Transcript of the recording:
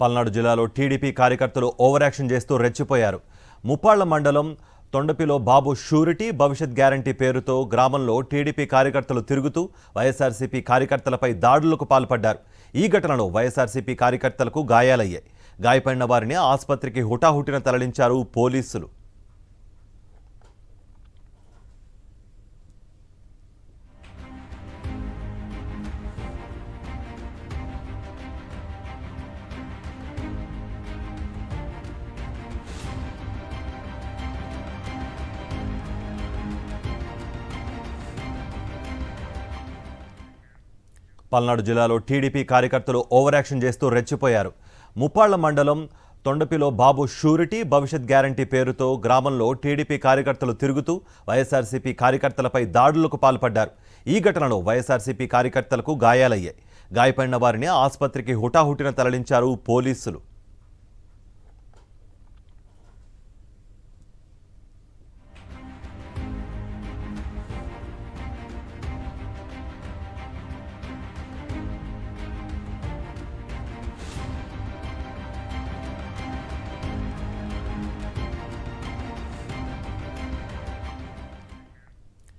పల్నాడు జిల్లాలో టీడీపీ కార్యకర్తలు over action చేస్తూ రెచ్చిపోయారు. ముప్పాళ్ల మండలం తొండపిలో బాబు షూరిటీ భవిష్యత్ గ్యారంటీ పేరుతో గ్రామంలో టీడీపీ కార్యకర్తలు తిరుగుతూ వైఎస్ఆర్సీపీ కార్యకర్తలపై దాడులకు పాల్పడ్డారు. ఈ ఘటనలో వైఎస్ఆర్సీపీ కార్యకర్తలకు గాయాలయ్యాయి. గాయపడిన వారిని ఆసుపత్రికి హుటాహుటిన తరలించారు పోలీసులు. పల్నాడు జిల్లాలో టీడీపీ కార్యకర్తలు ఓవర్ యాక్షన్ చేస్తూ రెచ్చిపోయారు. ముప్పాళ్ల మండలం తొండపిలో బాబు షూరిటీ భవిష్యత్ గ్యారంటీ పేరుతో గ్రామంలో టీడీపీ కార్యకర్తలు తిరుగుతూ వైఎస్ఆర్సీపీ కార్యకర్తలపై దాడులకు పాల్పడ్డారు. ఈ ఘటనలో వైఎస్ఆర్సీపీ కార్యకర్తలకు గాయాలయ్యాయి. గాయపడిన వారిని ఆసుపత్రికి హుటాహుటిన తరలించారు పోలీసులు.